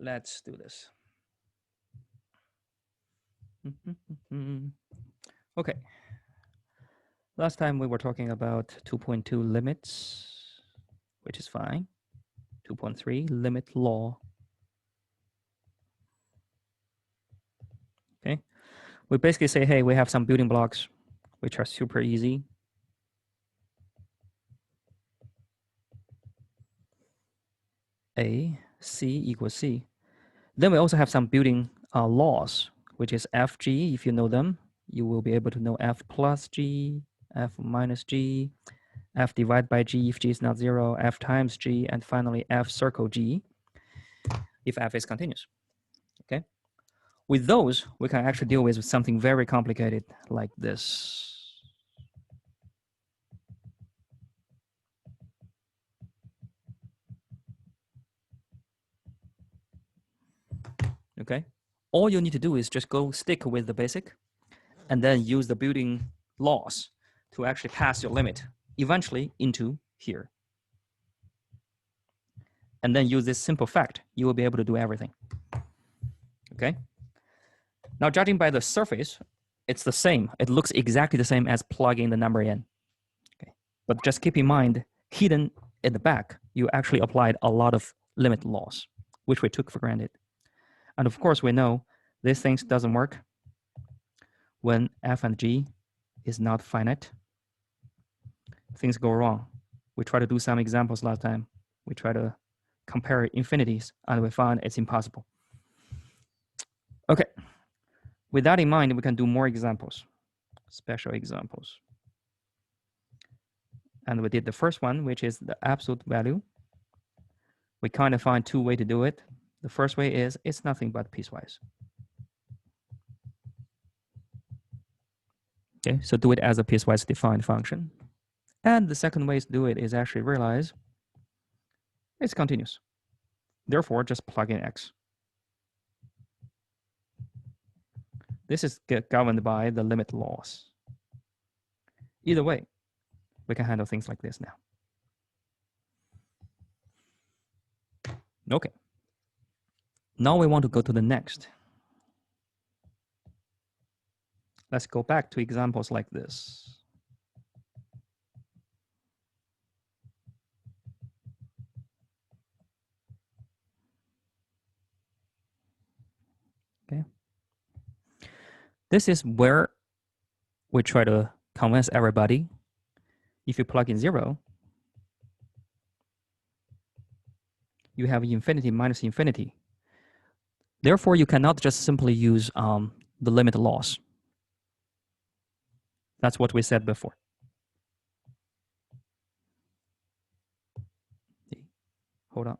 let's do this. Okay. Last time we were talking about 2.2 limits, which is fine. 2.3 limit law. Okay. We basically say, hey, we have some building blocks which are super easy. A, C equals C. Then we also have some building laws, which is FG. If you know them, you will be able to know F plus G, F minus G, F divided by G if G is not 0, F times G, and finally F circle G if F is continuous. Okay. With those, we can actually deal with something very complicated like this. Okay. All you need to do is just go stick with the basic and then use the building laws to actually pass your limit eventually into here. And then use this simple fact, you will be able to do everything. Okay. Now, judging by the surface, it's the same. It looks exactly the same as plugging the number in. Okay. But just keep in mind, hidden in the back, you actually applied a lot of limit laws, which we took for granted. And of course, we know this thing doesn't work when f and g is not finite. Things go wrong. We tried to do some examples last time. We try to compare infinities, and we found it's impossible. Okay. With that in mind, we can do more examples, special examples. And we did the first one, which is the absolute value. We kind of find two ways to do it. The first way is it's nothing but piecewise. Okay, so do it as a piecewise defined function. And the second way to do it is actually realize it's continuous. Therefore, just plug in x. This is governed by the limit laws. Either way, we can handle things like this now. Okay. Now we want to go to the next. Let's go back to examples like this. Okay. This is where we try to convince everybody. If you plug in 0, you have infinity minus infinity. Therefore, you cannot just simply use the limit laws. That's what we said before. Hold on,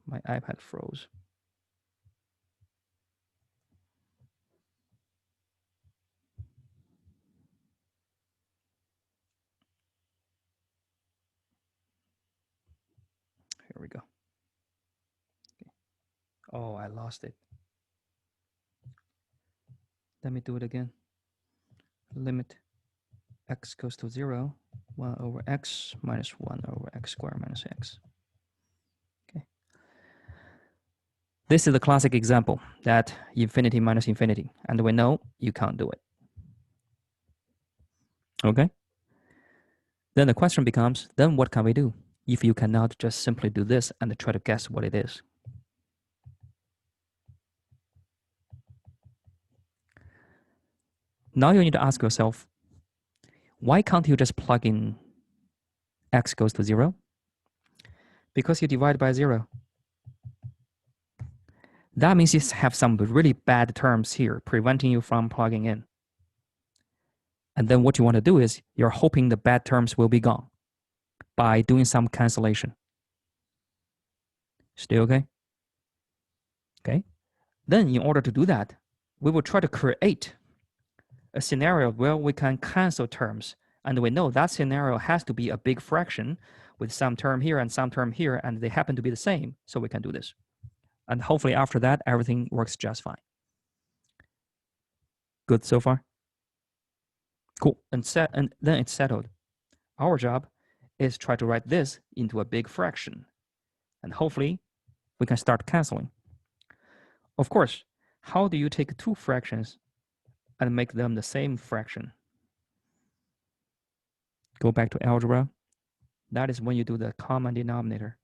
my iPad froze. Here we go. Okay. Oh, I lost it. Let me do it again. Limit x goes to 0, 1 over x minus 1 over x squared minus x. Okay. This is the classic example that infinity minus infinity, and we know you can't do it. Okay. Then the question becomes, then what can we do if you cannot just simply do this and try to guess what it is? Now you need to ask yourself, why can't you just plug in x goes to 0? Because you divide by 0. That means you have some really bad terms here preventing you from plugging in. And then what you want to do is you're hoping the bad terms will be gone by doing some cancellation. Still okay? Okay. Then in order to do that, we will try to create a scenario where we can cancel terms. And we know that scenario has to be a big fraction with some term here and some term here, and they happen to be the same. So we can do this. And hopefully after that, everything works just fine. Good so far? Cool. And then it's settled. Our job is try to write this into a big fraction. And hopefully we can start canceling. Of course, how do you take two fractions and make them the same fraction? Go back to algebra. That is when you do the common denominator.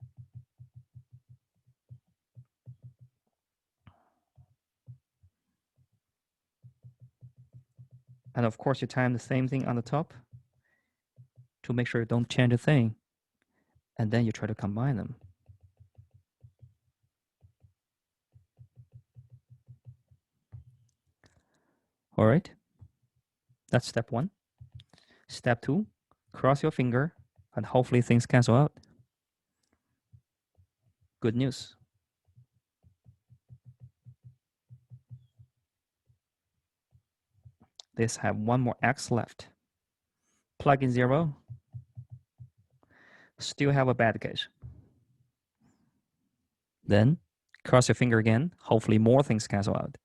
And of course, you time the same thing on the top to make sure you don't change a thing. And then you try to combine them. All right. That's step one. Step two, cross your finger and hopefully things cancel out. Good news. This have one more x left. Plug in 0. Still have a bad case. Then cross your finger again. Hopefully more things cancel out.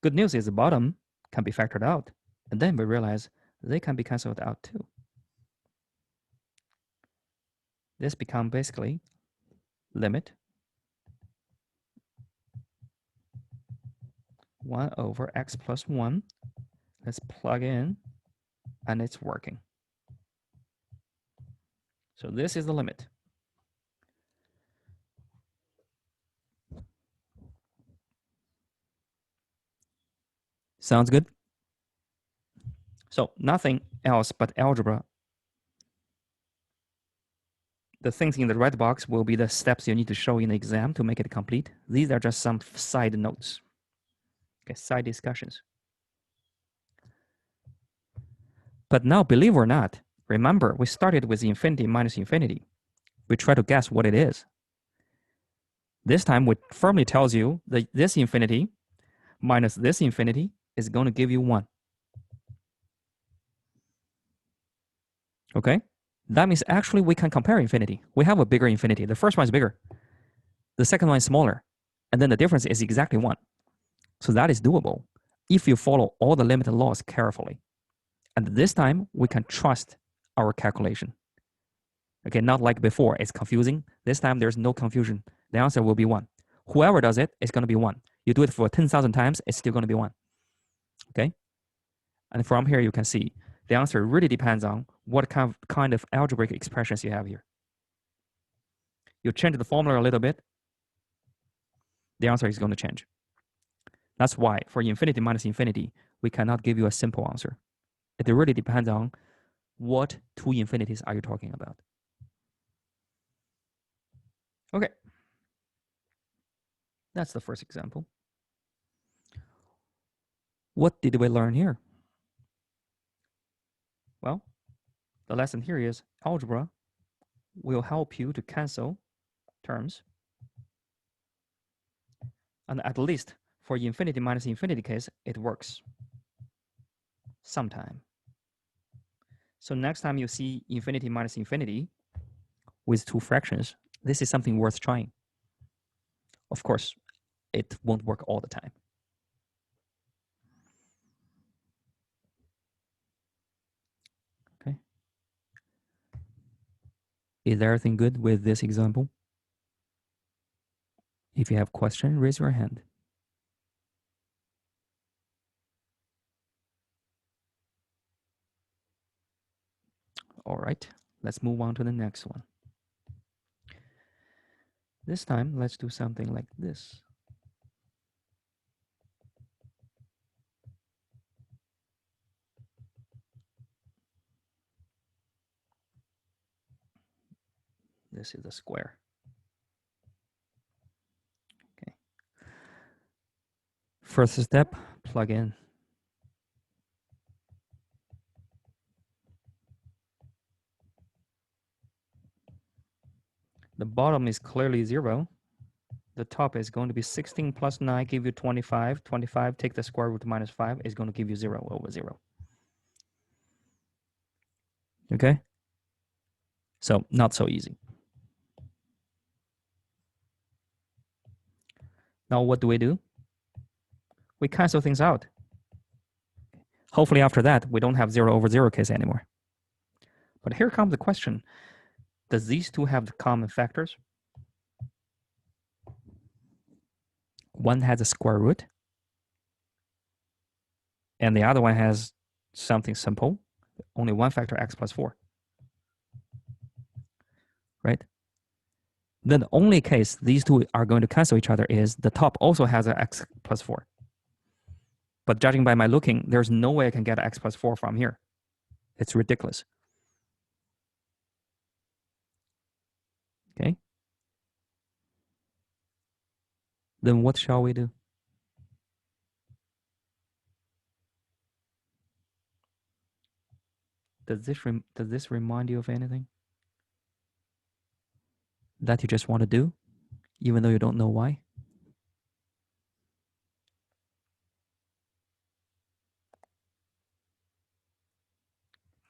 Good news is the bottom can be factored out. And then we realize they can be canceled out too. This becomes basically limit 1 over x plus 1. Let's plug in, and it's working. So this is the limit. Sounds good? So nothing else but algebra. The things in the red box will be the steps you need to show in the exam to make it complete. These are just some side notes, okay, side discussions. But now, believe it or not, remember, we started with infinity minus infinity. We try to guess what it is. This time, we firmly tells you that this infinity minus this infinity is going to give you 1. Okay? That means actually we can compare infinity. We have a bigger infinity. The first one is bigger. The second one is smaller. And then the difference is exactly 1. So that is doable if you follow all the limit laws carefully. And this time, we can trust our calculation. Okay, not like before, it's confusing. This time, there's no confusion. The answer will be 1. Whoever does it, it's going to be 1. You do it for 10,000 times, it's still going to be 1. Okay? And from here, you can see the answer really depends on what kind of algebraic expressions you have here. You change the formula a little bit, the answer is going to change. That's why for infinity minus infinity, we cannot give you a simple answer. It really depends on what two infinities are you talking about. Okay. That's the first example. What did we learn here? Well, the lesson here is algebra will help you to cancel terms. And at least for infinity minus infinity case, it works sometime. So next time you see infinity minus infinity with two fractions, this is something worth trying. Of course, it won't work all the time. Okay. Is everything good with this example? If you have question, raise your hand. All right, let's move on to the next one. This time, let's do something like this. This is a square. Okay. First step, plug in. The bottom is clearly 0. The top is going to be 16 plus 9, give you 25. 25, take the square root minus 5, is going to give you 0 over 0. Okay? So, not so easy. Now, what do? We cancel things out. Hopefully, after that, we don't have 0 over 0 case anymore. But here comes the question. Does these two have the common factors? One has a square root, and the other one has something simple, only one factor, x plus 4. Right? Then the only case these two are going to cancel each other is the top also has an x plus 4. But judging by my looking, there's no way I can get x plus 4 from here. It's ridiculous. Okay? Then what shall we do? Does this remind you of anything that you just want to do, even though you don't know why?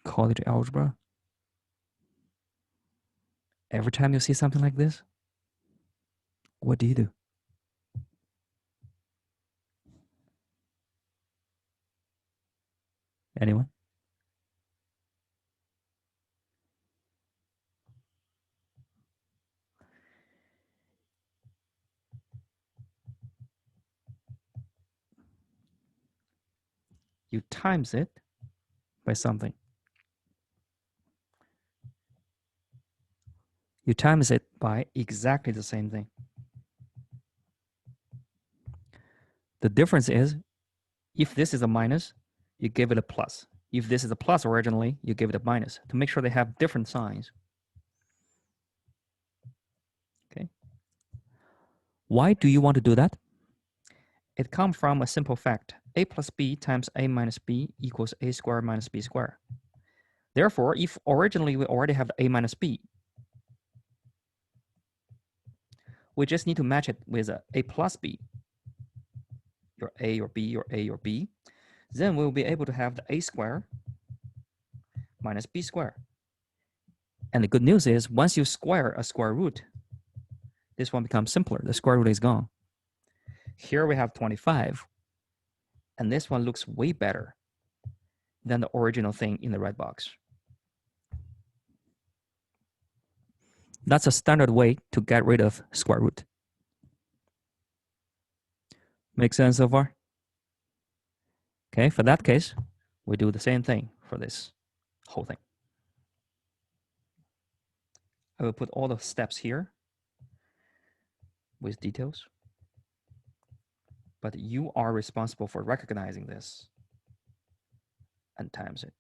College algebra. Every time you see something like this, what do you do? Anyone? You times it by something. You times it by exactly the same thing. The difference is, if this is a minus, you give it a plus. If this is a plus originally, you give it a minus to make sure they have different signs. Okay. Why do you want to do that? It comes from a simple fact. A plus b times a minus b equals a squared minus b squared. Therefore, if originally we already have a minus b, we just need to match it with a plus b, your a or b or a or b. Then we'll be able to have the a squared minus b squared. And the good news is, once you square a square root, this one becomes simpler. The square root is gone. Here we have 25, and this one looks way better than the original thing in the red box. That's a standard way to get rid of square root. Make sense so far? Okay, for that case, we do the same thing for this whole thing. I will put all the steps here with details, but you are responsible for recognizing this and times it.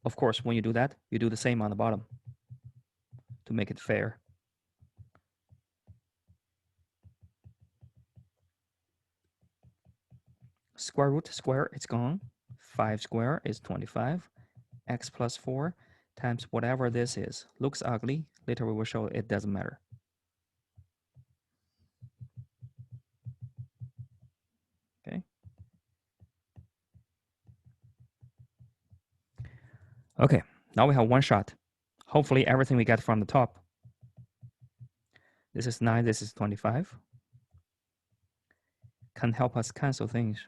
Of course, when you do that, you do the same on the bottom to make it fair. Square root square, it's gone. 5 square is 25. X plus 4 times whatever this is. Looks ugly. Later we will show it doesn't matter. Okay. Okay, now we have one shot. Hopefully everything we get from the top. This is 9, this is 25. Can help us cancel things.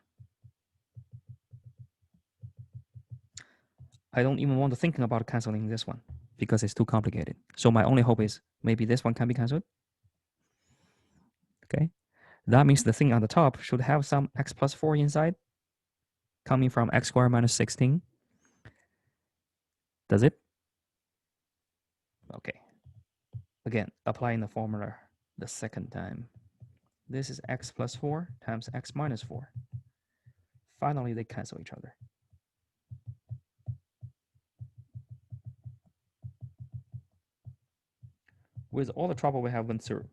I don't even want to think about canceling this one because it's too complicated. So my only hope is maybe this one can be canceled. Okay, that means the thing on the top should have some x plus 4 inside, coming from x squared minus 16. Does it? Okay. Again, applying the formula the second time. This is x plus 4 times x minus 4. Finally, they cancel each other. With all the trouble we have went through,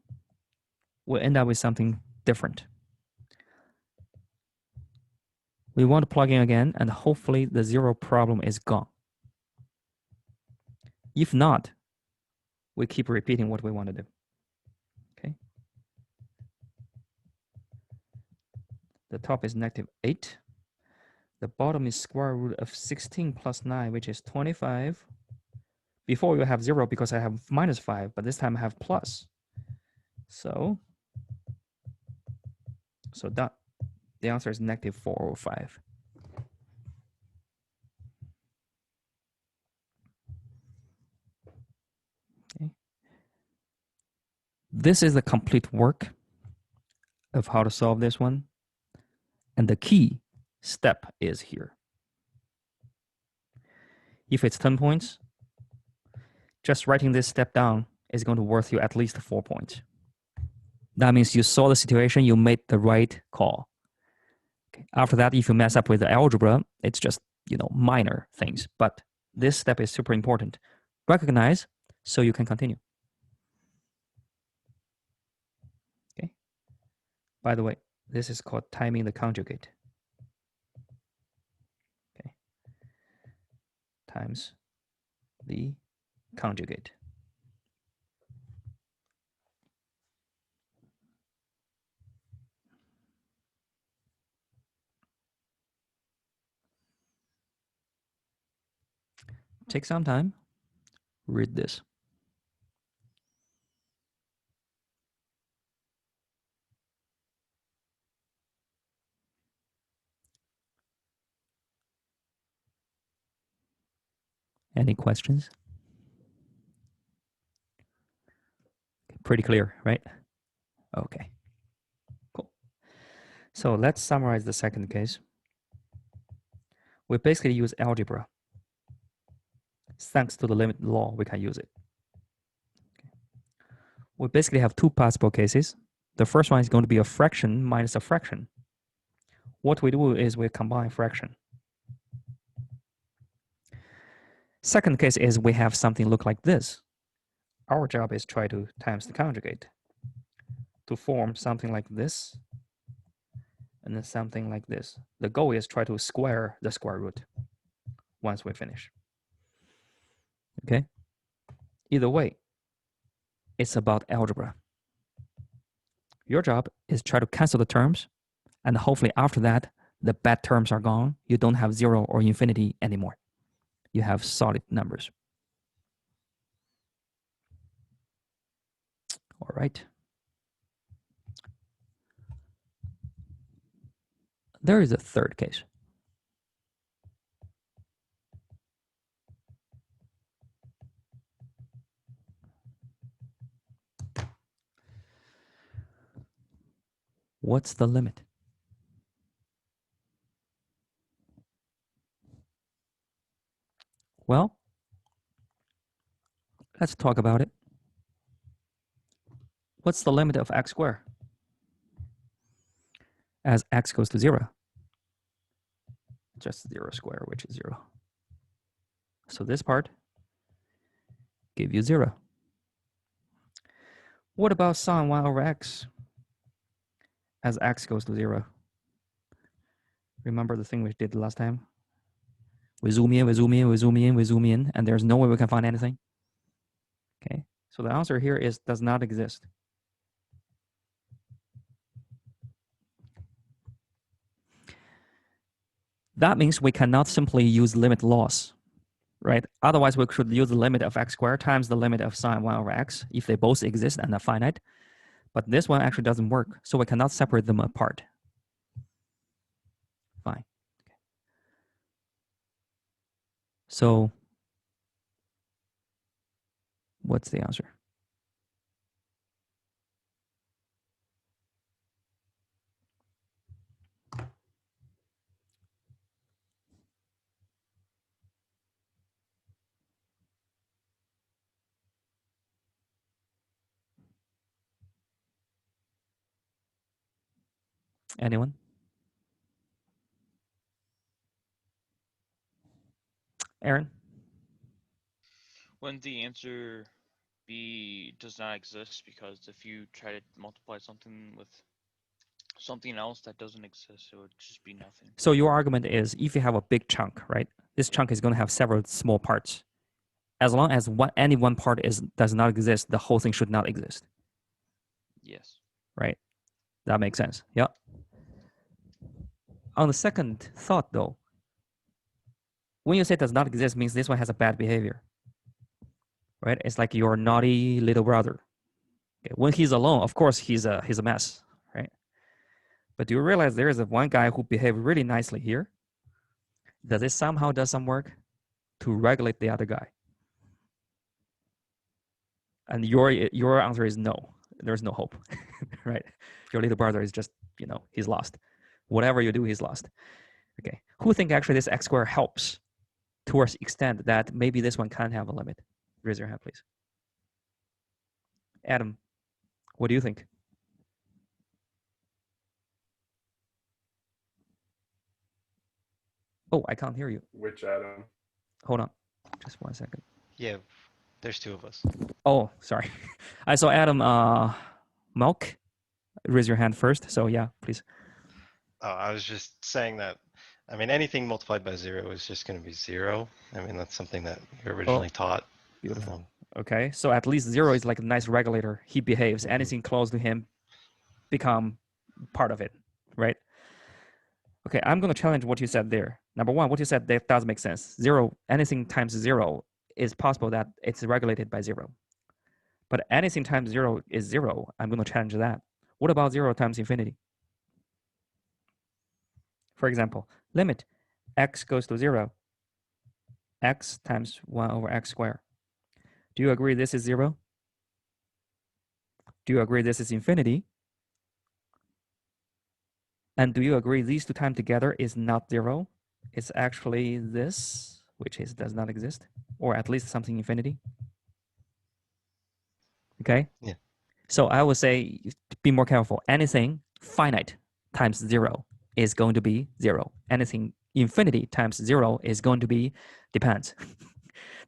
we'll end up with something different. We want to plug in again, and hopefully the zero problem is gone. If not, we keep repeating what we want to do. Okay. The top is -8. The bottom is square root of 16 plus 9, which is 25. Before you have 0 because I have -5, but this time I have plus. So done. The answer is -4 over 5. this is the complete work of how to solve this one. And the key step is here. If it's 10 points, just writing this step down is going to worth you at least 4 points. That means you saw the situation, you made the right call. Okay. After that, if you mess up with the algebra, it's just, minor things. But this step is super important. Recognize so you can continue. Okay. By the way, this is called timing the conjugate. Okay. Times the conjugate. Take some time, read this. Any questions? Pretty clear, right? Okay, cool. So let's summarize the second case. We basically use algebra. Thanks to the limit law, we can use it. Okay. We basically have two possible cases. The first one is going to be a fraction minus a fraction. What we do is we combine fraction. Second case is we have something look like this. Our job is try to times the conjugate to form something like this and then something like this. The goal is try to square the square root once we finish. Okay? Either way, it's about algebra. Your job is try to cancel the terms, and hopefully after that, the bad terms are gone. You don't have 0 or infinity anymore. You have solid numbers. All right. There is a third case. What's the limit? Well, let's talk about it. What's the limit of x squared? As x goes to 0. Just 0 squared, which is 0. So this part give you 0. What about sine 1 over x as x goes to 0? Remember the thing we did last time? We zoom in, we zoom in, we zoom in, we zoom in, and there's no way we can find anything. Okay, so the answer here is does not exist. That means we cannot simply use limit laws, right? Otherwise, we could use the limit of x squared times the limit of sine 1 over x if they both exist and are finite. But this one actually doesn't work, so we cannot separate them apart. Fine. Okay. So what's the answer? Anyone? Aaron? Wouldn't the answer be does not exist, because if you try to multiply something with something else that doesn't exist, it would just be nothing. So your argument is if you have a big chunk, right? This chunk is going to have several small parts. As long as any one part does not exist, the whole thing should not exist. Yes. Right? That makes sense. Yeah. On the second thought, though, when you say does not exist means this one has a bad behavior. Right? It's like your naughty little brother. Okay. When he's alone, of course, he's a mess, right? But do you realize there is one guy who behaved really nicely here? Does it somehow do some work to regulate the other guy? And your answer is no. there's no hope, right? Your little brother is just, he's lost. Whatever you do, he's lost. Okay. Who think actually this x squared helps towards extent that maybe this one can't have a limit? Raise your hand, please. Adam, what do you think? Oh, I can't hear you. Which Adam? Hold on. Just 1 second. Yeah, there's two of us. Oh, sorry. I saw Adam Malk. Raise your hand first. So yeah, please. Oh, I was just saying that, I mean, anything multiplied by 0 is just going to be 0. I mean, that's something that you originally taught. Beautiful. Okay, so at least 0 is like a nice regulator. He behaves. Mhm. Anything close to him become part of it, right? Okay, I'm going to challenge what you said there. Number one, what you said, that does make sense. 0, anything times 0 is possible that it's regulated by 0. But anything times 0 is 0. I'm going to challenge that. What about 0 times infinity? For example, limit x goes to 0, x times 1 over x squared. Do you agree this is 0? Do you agree this is infinity? And do you agree these two times together is not 0? It's actually this, which does not exist, or at least something infinity. Okay? Yeah. So I would say be more careful. Anything finite times 0 is going to be 0. Anything infinity times 0 is going to be, depends.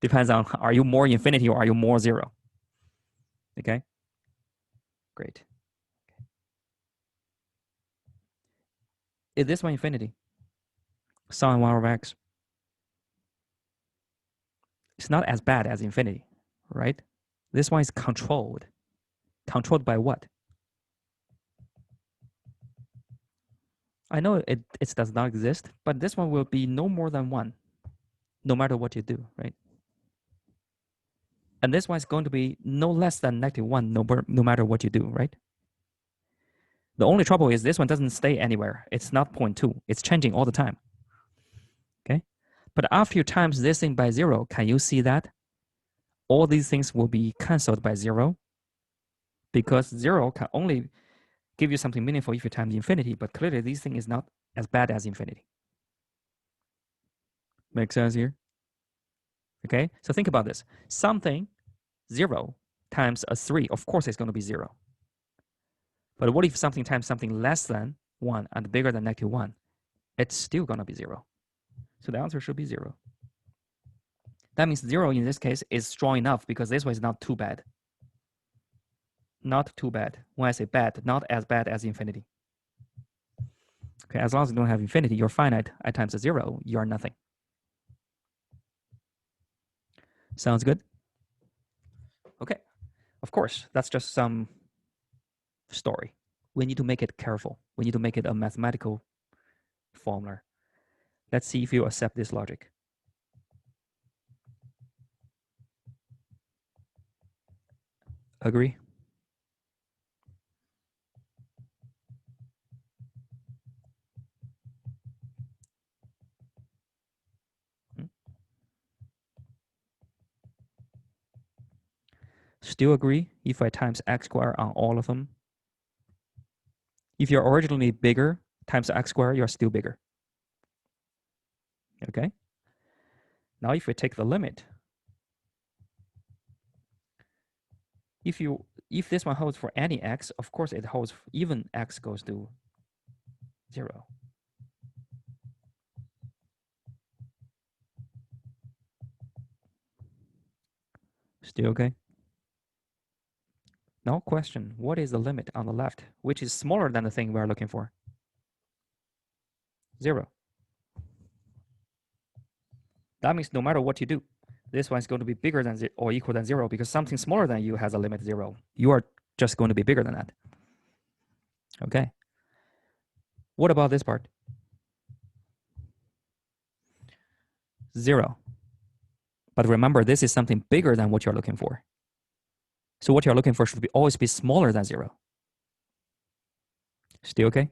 Depends on, are you more infinity or are you more 0? Okay? Great. Is this one infinity? Sine 1 over x. It's not as bad as infinity, right? This one is controlled. Controlled by what? I know it does not exist, but this one will be no more than 1, no matter what you do, right? And this one is going to be no less than -1, no matter what you do, right? The only trouble is this one doesn't stay anywhere. It's not 0.2. It's changing all the time. Okay? But after you times this thing by 0, can you see that? All these things will be cancelled by 0, because 0 can only give you something meaningful if you times infinity, but clearly this thing is not as bad as infinity. Make sense here? Okay, so think about this. Something 0 times a 3, of course it's going to be 0. But what if something times something less than 1 and bigger than -1? It's still going to be 0. So the answer should be 0. That means 0 in this case is strong enough because this one is not too bad. Not too bad. When I say bad, not as bad as infinity. Okay, as long as you don't have infinity, you're finite. I times a 0, you are nothing. Sounds good? Okay, of course, that's just some story. We need to make it careful. We need to make it a mathematical formula. Let's see if you accept this logic. Agree? Still agree if I times x squared on all of them? If you're originally bigger times x squared, you're still bigger. Okay? Now if we take the limit, if this one holds for any x, of course it holds even x goes to 0. Still okay? Now question, what is the limit on the left, which is smaller than the thing we're looking for? 0. That means no matter what you do, this one is going to be bigger than or equal than 0 because something smaller than you has a limit 0. You are just going to be bigger than that. Okay. What about this part? 0. But remember, this is something bigger than what you're looking for. So what you're looking for should always be smaller than 0. Still okay?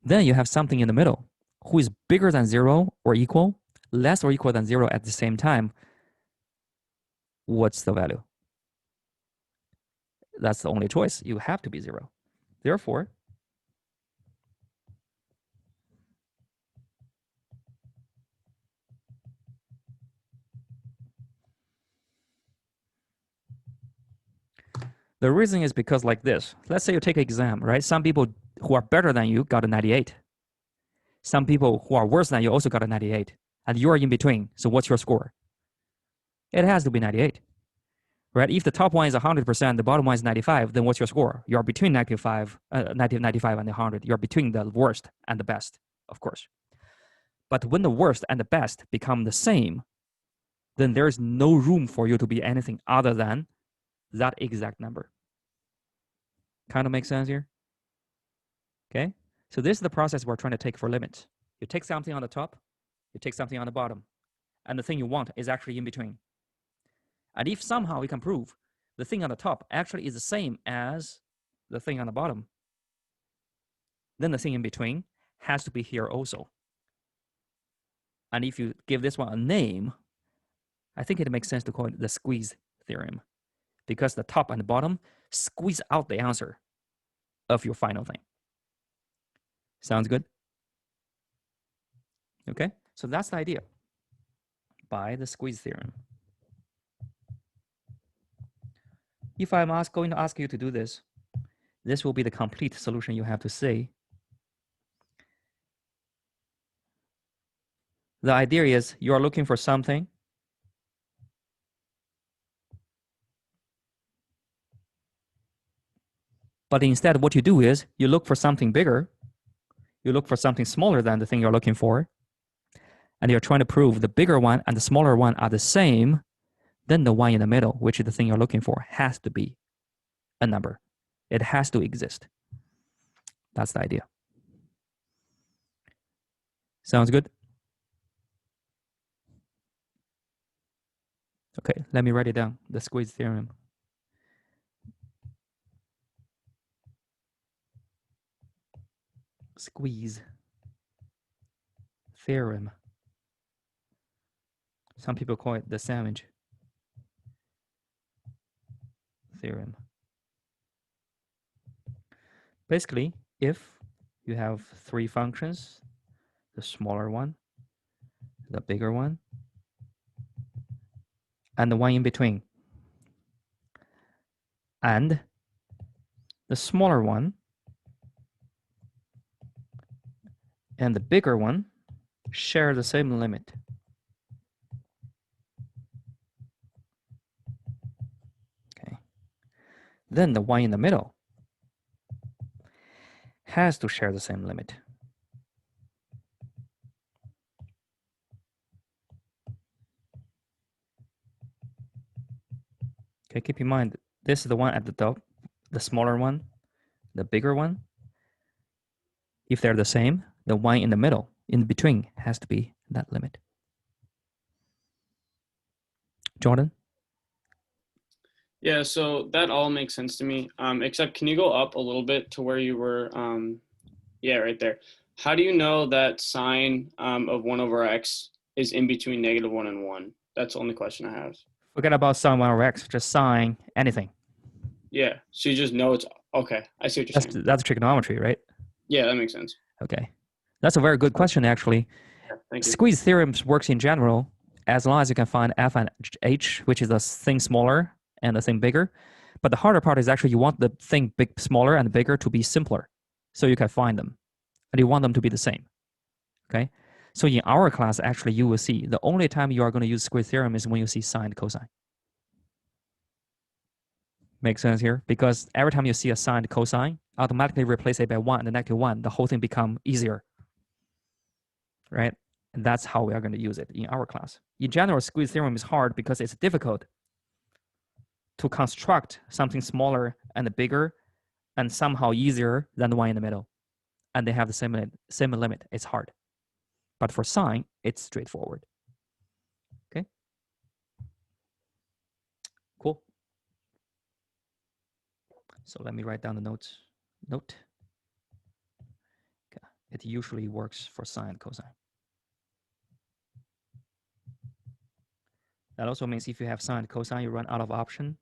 Then you have something in the middle who is bigger than 0 or equal, less or equal than 0 at the same time. What's the value? that's the only choice. You have to be 0. Therefore, the reason is because like this. Let's say you take an exam, right? Some people who are better than you got a 98. Some people who are worse than you also got a 98. And you're in between. So what's your score? It has to be 98. Right? If the top one is 100%, the bottom one is 95, then what's your score? You're between negative 95 and 100. You're between the worst and the best, of course. But when the worst and the best become the same, then there's no room for you to be anything other than that exact number. Kind of makes sense here? Okay? So this is the process we're trying to take for limits. You take something on the top, you take something on the bottom, and the thing you want is actually in between. And if somehow we can prove the thing on the top actually is the same as the thing on the bottom, then the thing in between has to be here also. And if you give this one a name, I think it makes sense to call it the squeeze theorem, because the top and the bottom squeeze out the answer of your final thing. Sounds good? Okay, so that's the idea by the squeeze theorem. If I'm going to ask you to do this, this will be the complete solution you have to say. The idea is you are looking for something, but instead what you do is you look for something bigger, you look for something smaller than the thing you're looking for, and you're trying to prove the bigger one and the smaller one are the same, then the one in the middle, which is the thing you're looking for, has to be a number. It has to exist. That's the idea. Sounds good? Okay, let me write it down, the squeeze theorem. Squeeze theorem. Some people call it the sandwich theorem. Basically, if you have 3 functions, the smaller one, the bigger one, and the one in between, and the smaller one and the bigger one share the same limit. Okay. Then the one in the middle has to share the same limit. Okay, keep in mind, this is the one at the top, the smaller one, the bigger one. If they're the same, the one in the middle, in between, has to be that limit. Jordan? Yeah, so that all makes sense to me. Except can you go up a little bit to where you were? Yeah, right there. How do you know that sine of 1 over x is in between -1 and 1? That's the only question I have. Forget about sine 1 over x, just sine anything. Yeah, so you just know it's okay. I see what you're saying. That's trigonometry, right? Yeah, that makes sense. Okay. That's a very good question, actually. Yeah, thank you. Squeeze theorems works in general as long as you can find f and h, which is the thing smaller and the thing bigger. But the harder part is actually you want the thing smaller and bigger to be simpler so you can find them. And you want them to be the same. Okay? So in our class, actually, you will see the only time you are going to use squeeze theorem is when you see sine and cosine. Make sense here? Because every time you see a sine and cosine, automatically replace it by 1 and the -1, the whole thing become easier. Right? And that's how we are going to use it in our class. In general, squeeze theorem is hard because it's difficult to construct something smaller and bigger and somehow easier than the one in the middle. And they have the same limit. It's hard. But for sine, it's straightforward. Okay? Cool. So let me write down the note. Okay. It usually works for sine and cosine. That also means if you have sine and cosine, you run out of option.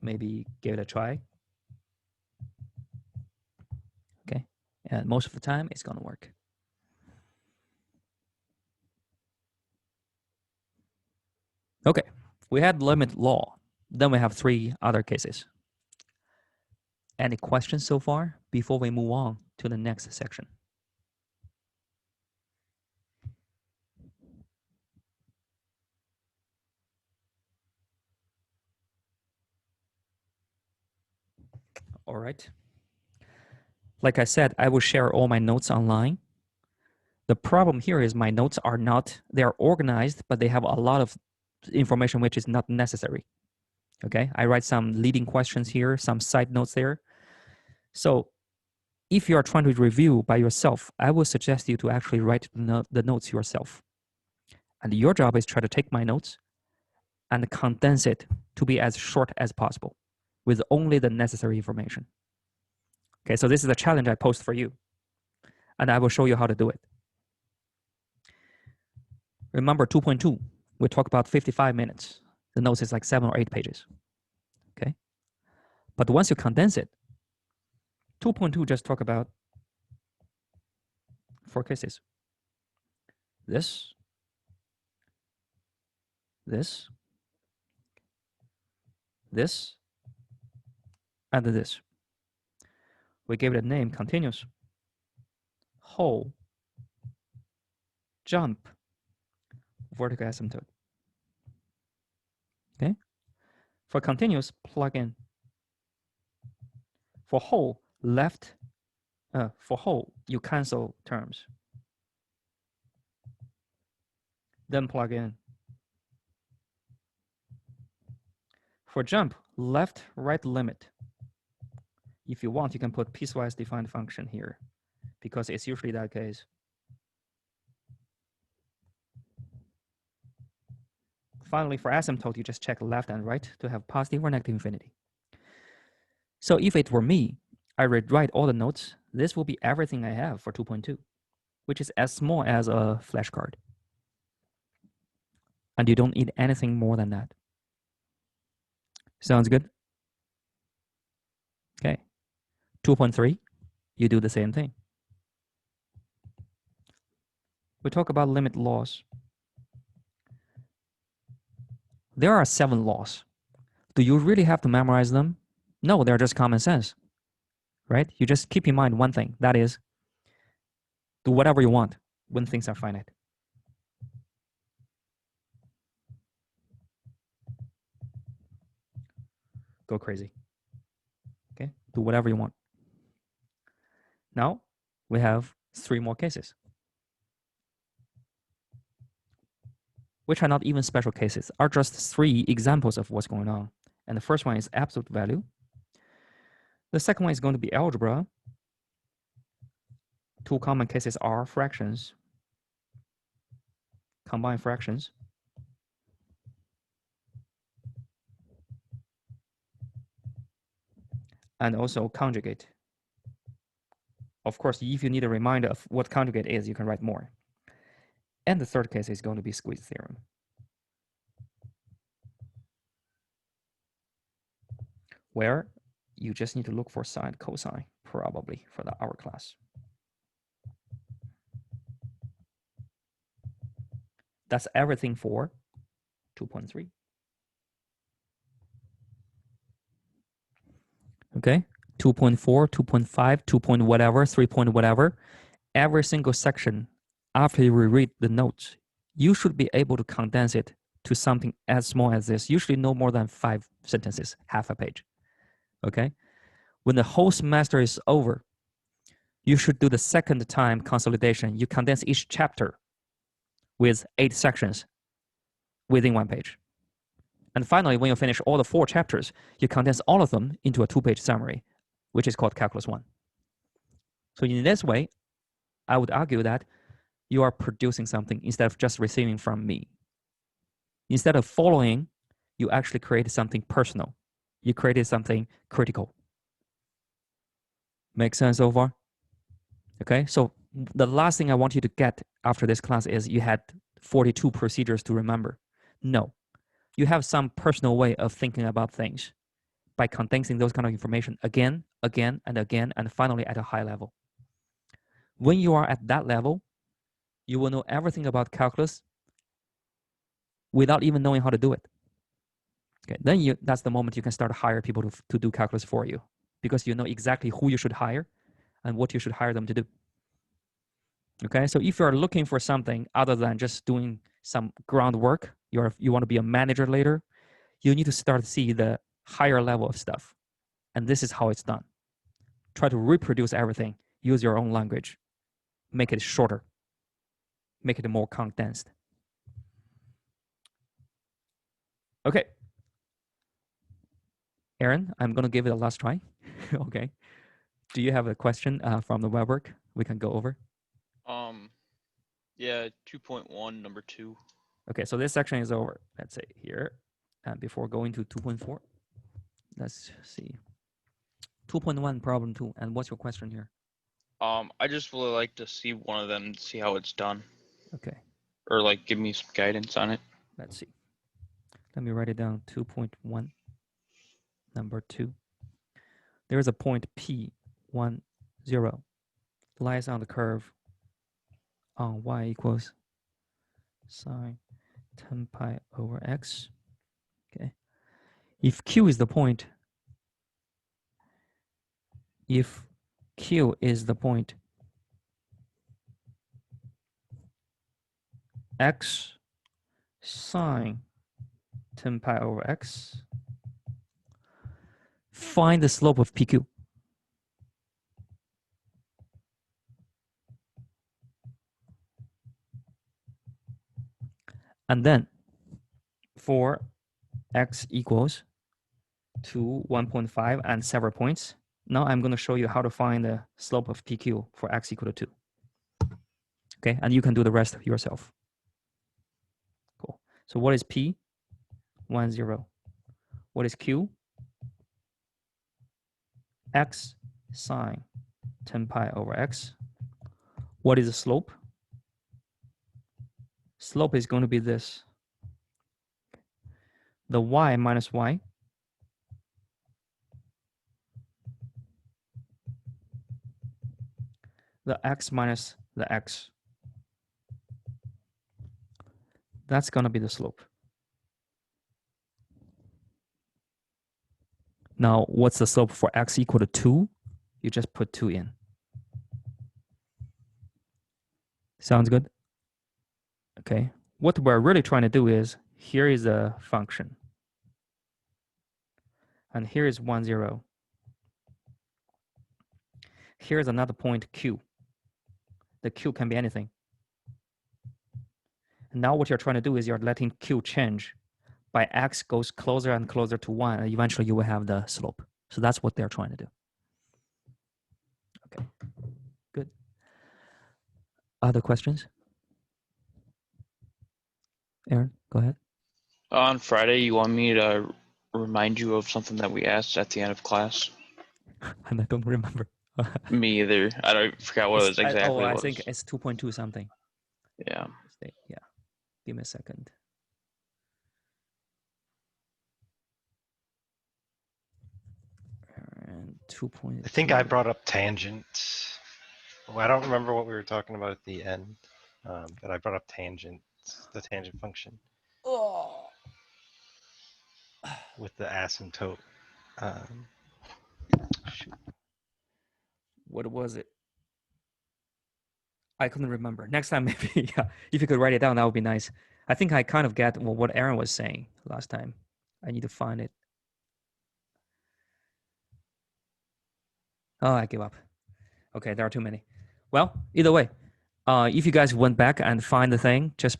maybe give it a try. Okay, and most of the time it's gonna work. Okay, we had limit law. Then we have 3 other cases. Any questions so far before we move on to the next section? All right. Like I said, I will share all my notes online. The problem here is my notes are not, they are organized, but they have a lot of information which is not necessary. Okay, I write some leading questions here, some side notes there. So if you are trying to review by yourself, I would suggest you to actually write the notes yourself. And your job is try to take my notes and condense it to be as short as possible with only the necessary information. Okay, so this is a challenge I posed for you. And I will show you how to do it. Remember 2.2, we talk about 55 minutes. The notes is like 7 or 8 pages. Okay, but once you condense it, 2.2 just talk about 4 cases. This, this, this, and this. We gave it a name, continuous, whole, jump, vertical asymptote. Okay, for continuous, plug in. For whole, left, for whole, you cancel terms. Then plug in. For jump, left, right limit. If you want, you can put piecewise defined function here because it's usually that case. Finally, for asymptote, you just check left and right to have positive or negative infinity. So if it were me, I would write all the notes. This will be everything I have for 2.2, which is as small as a flashcard. And you don't need anything more than that. Sounds good? Okay. 2.3, you do the same thing. We talk about limit laws. There are 7 laws. Do you really have to memorize them? No, they're just common sense, right? You just keep in mind one thing, that is, do whatever you want when things are finite. Go crazy. Okay, do whatever you want. Now, we have 3 more cases, which are not even special cases, are just 3 examples of what's going on. And the first one is absolute value. The second one is going to be algebra. 2 common cases are fractions, combined fractions, and also conjugate. Of course, if you need a reminder of what conjugate is, you can write more. And the third case is going to be squeeze theorem. Where you just need to look for sine, cosine, probably for the hour class. That's everything for 2.3. Okay, 2.4, 2.5, 2 point whatever, 3 point whatever. Every single section, after you reread the notes, you should be able to condense it to something as small as this, usually no more than 5 sentences, half a page. Okay, when the whole semester is over, you should do the second time consolidation. You condense each chapter with 8 sections within 1 page. And finally, when you finish all the 4 chapters, you condense all of them into a 2-page summary, which is called Calculus 1. So in this way, I would argue that you are producing something instead of just receiving from me. Instead of following, you actually created something personal. You created something critical. Make sense so far? Okay, so the last thing I want you to get after this class is you had 42 procedures to remember. No, you have some personal way of thinking about things by condensing those kind of information again, again, and again, and finally at a high level. When you are at that level, you will know everything about calculus without even knowing how to do it. Okay, then that's the moment you can start to hire people to do calculus for you, because you know exactly who you should hire and what you should hire them to do. Okay, so if you're looking for something other than just doing some groundwork, you want to be a manager later, you need to start to see the higher level of stuff. And this is how it's done. Try to reproduce everything. Use your own language. Make it shorter. Make it more condensed. Okay. Aaron, I'm going to give it a last try. Okay. Do you have a question from the web work we can go over? Yeah, 2.1, number 2. Okay, so this section is over. Let's say here. And before going to 2.4, let's see. 2.1, problem 2. And what's your question here? I just really like to see one of them, see how it's done, Okay, or like give me some guidance on it. let's see. Let me write it down. 2.1, number 2. There is a point P10 lies on the curve on y equals sine 10 pi over x. Okay. If Q is the point, x sine 10 pi over x, find the slope of PQ. And then for x equals to 1.5 and several points, now I'm going to show you how to find the slope of PQ for x equal to 2. Okay, and you can do the rest yourself. Cool. So what is P? 1, 0. What is Q? X sine 10 pi over x. What is the slope? Slope is going to be this. The y minus y. The x minus the x. That's going to be the slope. Now, what's the slope for x equal to 2? You just put 2 in. Sounds good? Okay. What we're really trying to do is, here is a function. And here is 1, 0. Here's another point Q. The Q can be anything. And now what you're trying to do is you're letting Q change. By x goes closer and closer to 1, and eventually you will have the slope. So that's what they're trying to do. Okay, good. Other questions? Aaron, go ahead. On Friday, you want me to remind you of something that we asked at the end of class? And I don't remember. Me either. I forgot what it was exactly. I think it's 2.2 something. Yeah. Yeah. Give me a second. And 2.2. I think I brought up tangent. Well, I don't remember what we were talking about at the end, but I brought up tangent, the tangent function. Oh. With the asymptote. Shoot. What was it? I couldn't remember. Next time, maybe, yeah, if you could write it down, that would be nice. I think I kind of get what Aaron was saying last time. I need to find it. Oh, I give up. Okay, there are too many. Well, either way, if you guys went back and find the thing, just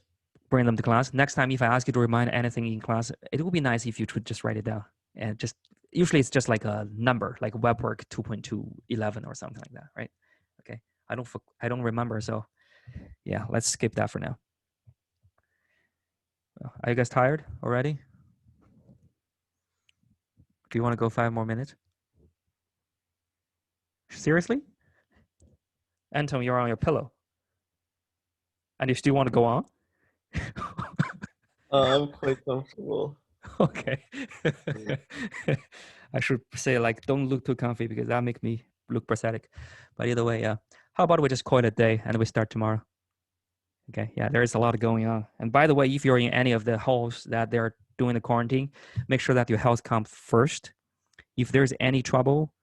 bring them to class. Next time, if I ask you to remind anything in class, it would be nice if you could just write it down. And just usually it's just like a number, like WebWork 2.211 or something like that, right? Okay, I don't remember, so yeah, let's skip that for now. Are you guys tired already? Do you want to go 5 more minutes? Seriously? Anton, you're on your pillow. And you still want to go on? I'm quite comfortable. Okay. I should say like don't look too comfy because that make me look pathetic. But either way, how about we just call it a day and we start tomorrow? Okay. Yeah, there is a lot going on. And by the way, if you're in any of the halls that they're doing the quarantine, make sure that your health comes first. If there's any trouble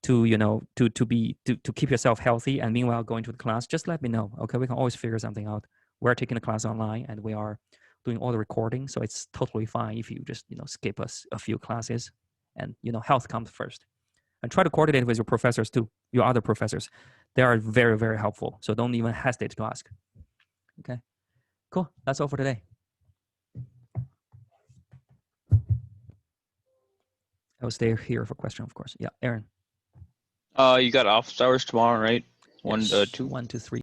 to to keep yourself healthy and meanwhile going to the class, just let me know. Okay, we can always figure something out. We're taking the class online and we are doing all the recording, so it's totally fine if you just skip us a few classes, and health comes first. And try to coordinate with your professors too, your other professors. They are very, very helpful, so don't even hesitate to ask. Okay, cool. That's all for today. I will stay here for question, of course. Yeah, Aaron. You got office hours tomorrow, right? 1 to Yes, 2. 1 to 3.